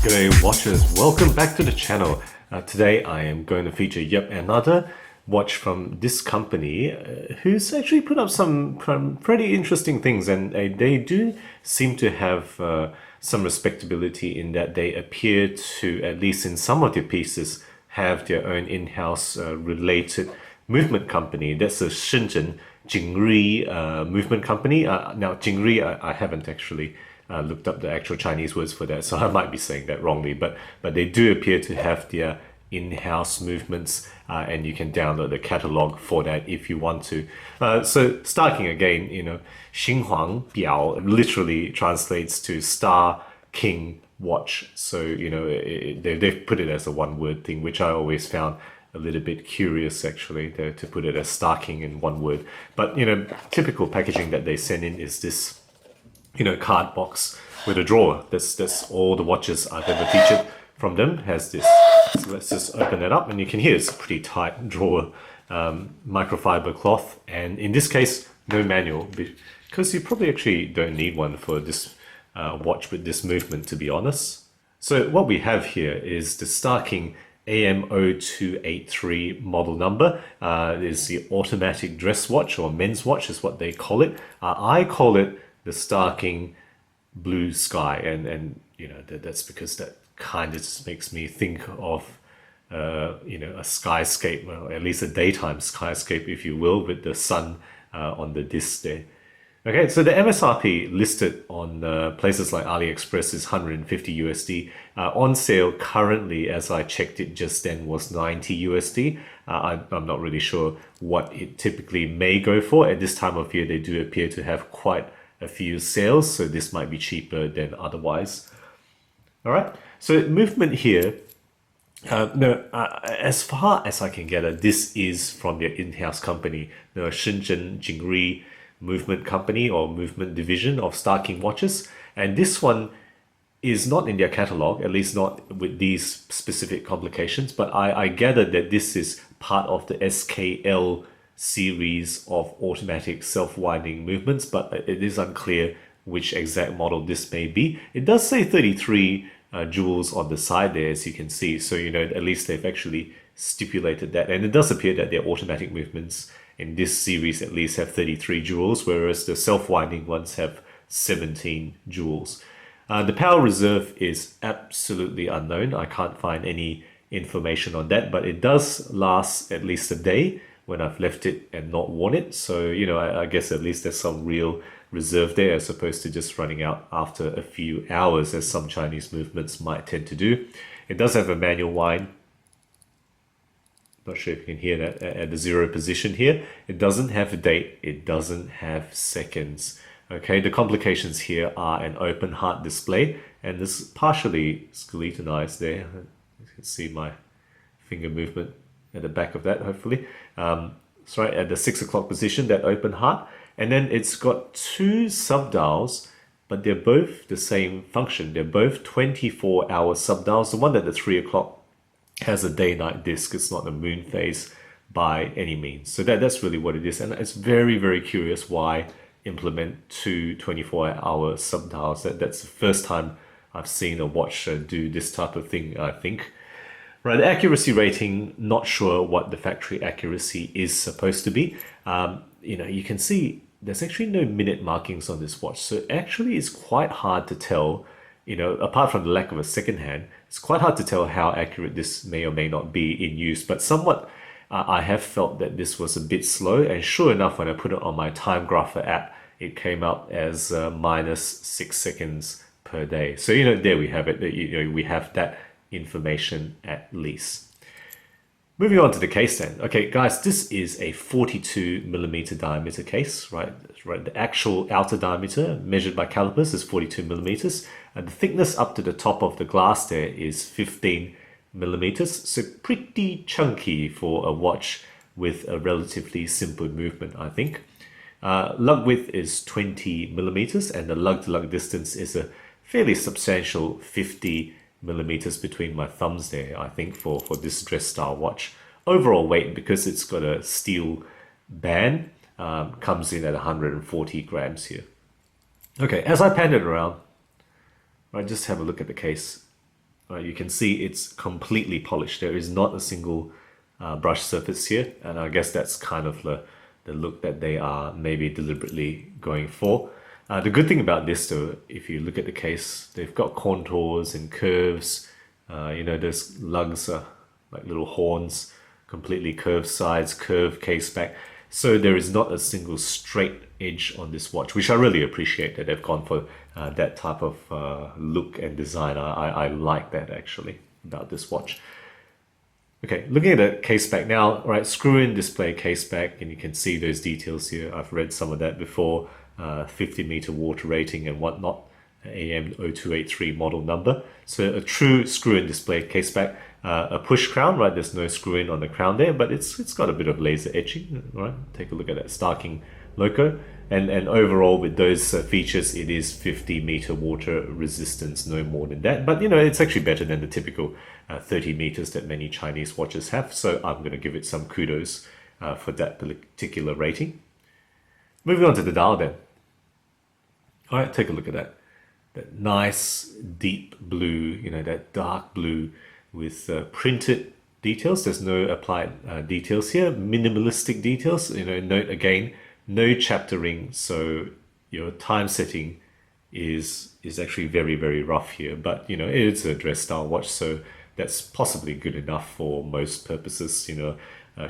G'day watchers, welcome back to the channel. Today I am going to feature yet another watch from this company who's actually put up some pretty interesting things, and they do seem to have some respectability in that they appear to, at least in some of their pieces, have their own in-house related movement company. That's a Shenzhen Jingri movement company. Now Jingri, I haven't actually looked up the actual Chinese words for that, so I might be saying that wrongly, but they do appear to have their in-house movements, and you can download the catalog for that if you want to. So StarKing, again, Xinhuang Biao literally translates to Star King Watch. So they've put it as a one-word thing, which I always found a little bit curious, actually, to put it as StarKing in one word. But typical packaging that they send in is this card box with a drawer. That's all the watches I've ever featured from them has this. So let's just open it up, and you can hear it's a pretty tight drawer, microfiber cloth, and in this case no manual, because you probably actually don't need one for this watch with this movement, to be honest. So what we have here is the StarKing AM0283 model number. It is the automatic dress watch, or men's watch is what they call it. I call it the StarKing Blue Sky, and that's because that kind of just makes me think of a skyscape, well, at least a daytime skyscape, if you will, with the sun on the disc there. Okay, so the MSRP listed on places like AliExpress is 150 USD. On sale currently, as I checked it just then, was 90 USD. I'm not really sure what it typically may go for. At this time of year, they do appear to have quite a few sales, so this might be cheaper than otherwise. All right, so movement here, as far as I can gather, this is from their in-house company, the Shenzhen Jingri movement company or movement division of StarKing watches, and this one is not in their catalog, at least not with these specific complications, but I gathered that this is part of the SKL series of automatic self-winding movements, but it is unclear which exact model this may be. It does say 33 jewels on the side there, as you can see, so at least they've actually stipulated that, and it does appear that their automatic movements in this series at least have 33 jewels, whereas the self-winding ones have 17 jewels. The power reserve is absolutely unknown. I can't find any information on that, but it does last at least a day when I've left it and not worn it. So, I guess at least there's some real reserve there, as opposed to just running out after a few hours, as some Chinese movements might tend to do. It does have a manual wind. Not sure if you can hear that at the 0 position here. It doesn't have a date. It doesn't have seconds. Okay, the complications here are an open heart display, and this is partially skeletonized there. You can see my finger movement at the back of that, hopefully. It's right at the 6 o'clock position, that open heart. And then it's got two subdials, but they're both the same function. They're both 24-hour subdials. The one at the 3 o'clock has a day-night disc. It's not a moon phase by any means. So that's really what it is. And it's very, very curious why implement two 24-hour subdials. That's the first time I've seen a watch do this type of thing, I think. Right, the accuracy rating, not sure what the factory accuracy is supposed to be. You can see there's actually no minute markings on this watch. So actually it's quite hard to tell, apart from the lack of a second hand, it's quite hard to tell how accurate this may or may not be in use. But somewhat, I have felt that this was a bit slow. And sure enough, when I put it on my time grapher app, it came up as minus 6 seconds per day. So, there we have it. We have that information at least. Moving on to the case then. Okay, guys, this is a 42mm diameter case, right? The actual outer diameter measured by calipers is 42mm, and the thickness up to the top of the glass there is 15mm, so pretty chunky for a watch with a relatively simple movement, I think. Lug width is 20mm, and the lug-to-lug distance is a fairly substantial 50 millimeters between my thumbs there, I think, for this dress style watch. Overall weight, because it's got a steel band, comes in at 140 grams here. Okay, as I pan it around, right, just have a look at the case. Right, you can see it's completely polished. There is not a single brush surface here, and I guess that's kind of the look that they are maybe deliberately going for. The good thing about this though, if you look at the case, they've got contours and curves. Those lugs are like little horns, completely curved sides, curved case back. So there is not a single straight edge on this watch, which I really appreciate that they've gone for that type of look and design. I like that actually about this watch. Okay, looking at the case back now, right, screw-in display case back, and you can see those details here. I've read some of that before, 50-meter water rating and whatnot, AM0283 model number. So a true screw-in display case back, a push crown, right, there's no screw-in on the crown there, but it's got a bit of laser etching, right? Take a look at that StarKing logo. And overall, with those features, it is 50-meter water resistance, no more than that. But, it's actually better than the typical 30 meters that many Chinese watches have. So I'm going to give it some kudos for that particular rating. Moving on to the dial then. All right, take a look at that. That nice deep blue, that dark blue with printed details. There's no applied details here. Minimalistic details, note again, no chapter ring, so your time setting is actually very, very rough here, but it's a dress style watch, so that's possibly good enough for most purposes,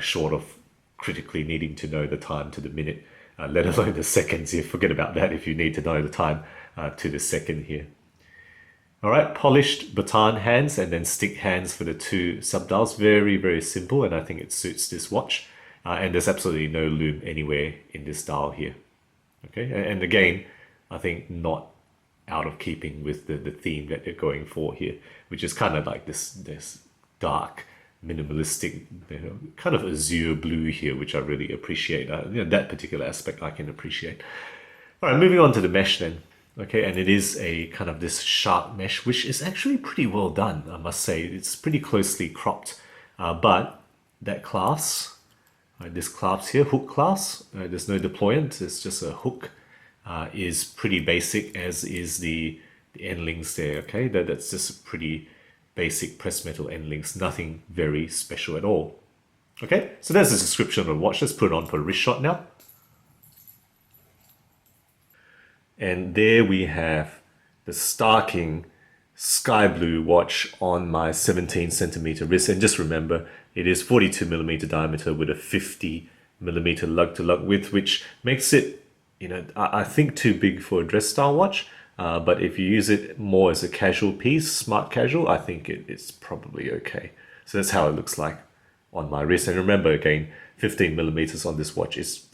short of critically needing to know the time to the minute, let alone the seconds. You forget about that if you need to know the time to the second here. All right, polished baton hands and then stick hands for the two subdials. Very, very simple, and I think it suits this watch. And there's absolutely no loom anywhere in this dial here. Okay, and again, I think not out of keeping with the theme that they're going for here, which is kind of like this dark, minimalistic, kind of azure blue here, which I really appreciate. That particular aspect I can appreciate. All right, moving on to the mesh then. Okay, and it is a kind of this sharp mesh, which is actually pretty well done, I must say. It's pretty closely cropped, but that clasp, this clasp here, hook clasp, there's no deployant, it's just a hook, is pretty basic, as is the end links there. Okay, that's just a pretty basic pressed metal end links, nothing very special at all. Okay, so that's the description of the watch. Let's put it on for a wrist shot now. And there we have the StarKing sky blue watch on my 17 centimeter wrist. And just remember, it is 42 millimeter diameter with a 50 millimeter lug to lug width, which makes it, I think too big for a dress style watch. But if you use it more as a casual piece, smart casual, I think it's probably okay. So that's how it looks like on my wrist. And remember again, 15 millimeters on this watch is,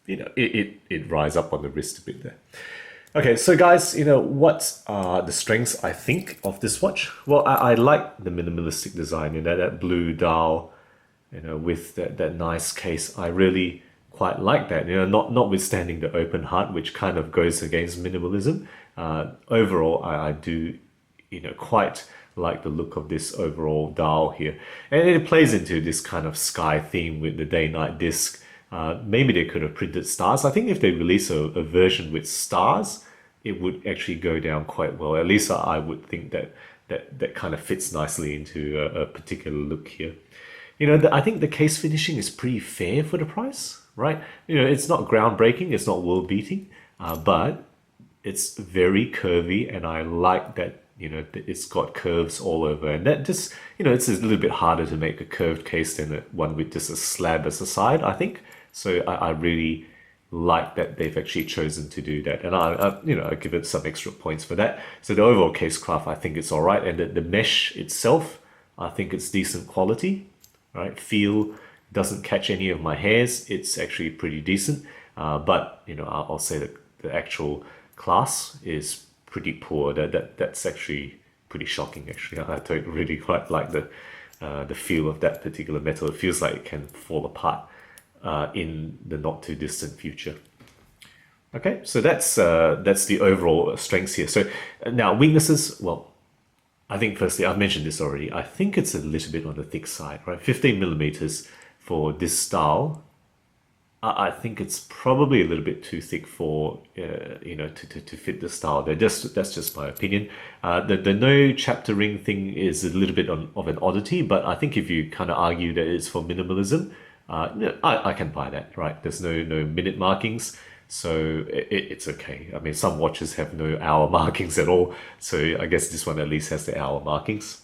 it rise up on the wrist a bit there. Okay, so guys, what are the strengths, I think, of this watch? Well, I like the minimalistic design, that blue dial, with that nice case. I really quite like that, notwithstanding the open heart, which kind of goes against minimalism. Overall, I do, quite like the look of this overall dial here. And it plays into this kind of sky theme with the day-night disc. Maybe they could have printed stars. I think if they release a version with stars, it would actually go down quite well. At least I would think that kind of fits nicely into a particular look here. I think the case finishing is pretty fair for the price, right? It's not groundbreaking, it's not world-beating, but it's very curvy, and I like that, it's got curves all over, and that just, it's a little bit harder to make a curved case than one with just a slab as a side, I think. So I really like that they've actually chosen to do that, and I give it some extra points for that. So the overall case craft, I think it's all right, and the mesh itself, I think it's decent quality, right? Feel doesn't catch any of my hairs. It's actually pretty decent, but I'll say that the actual class is pretty poor. That's actually pretty shocking. Actually, I don't really quite like the feel of that particular metal. It feels like it can fall apart in the not too distant future. Okay, so that's the overall strengths here. So now weaknesses. Well, I think firstly, I've mentioned this already. I think it's a little bit on the thick side, right? 15 millimeters for this style I think it's probably a little bit too thick for to fit the style. That's just my opinion. The no chapter ring thing is a little bit of an oddity, but I think if you kind of argue that it's for minimalism, no, I can buy that, right? There's no minute markings, so it's okay. I mean, some watches have no hour markings at all, so I guess this one at least has the hour markings.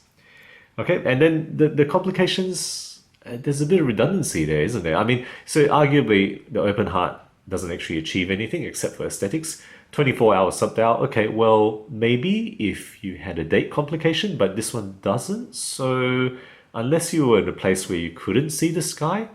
Okay, and then the complications, there's a bit of redundancy there, isn't there? I mean, so arguably the open heart doesn't actually achieve anything except for aesthetics. 24-hour sub-dial, okay, well, maybe if you had a date complication, but this one doesn't. So unless you were in a place where you couldn't see the sky,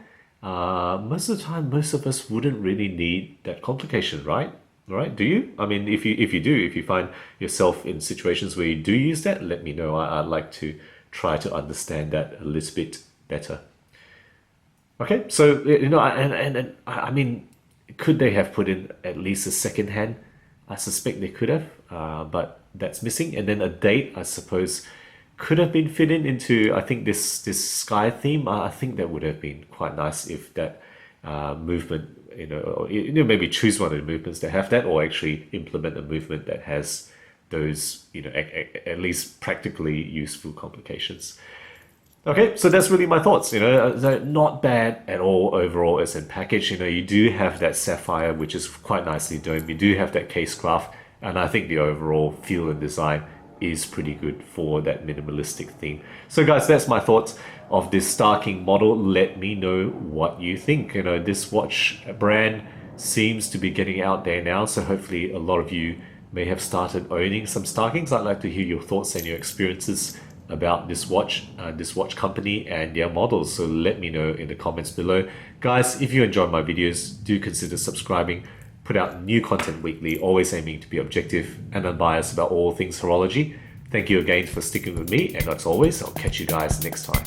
most of the time, most of us wouldn't really need that complication, right? Right? Do you? I mean, if you find yourself in situations where you do use that, let me know. I'd like to try to understand that a little bit better. Okay, so and I mean, could they have put in at least a second hand? I suspect they could have, but that's missing. And then a date, I suppose, could have been fit into. I think this sky theme. I think that would have been quite nice if that movement. Or, maybe choose one of the movements that have that, or actually implement a movement that has those, at least practically useful complications. Okay, so that's really my thoughts. They're not bad at all overall as a package. You do have that sapphire, which is quite nicely done. You do have that case craft, and I think the overall feel and design is pretty good for that minimalistic theme. So guys, that's my thoughts of this StarKing model. Let me know what you think. This watch brand seems to be getting out there now, so hopefully a lot of you may have started owning some StarKings. I'd like to hear your thoughts and your experiences about this watch company and their models. So let me know in the comments below. Guys, if you enjoy my videos, do consider subscribing. Put out new content weekly, always aiming to be objective and unbiased about all things horology. Thank you again for sticking with me, and as always, I'll catch you guys next time.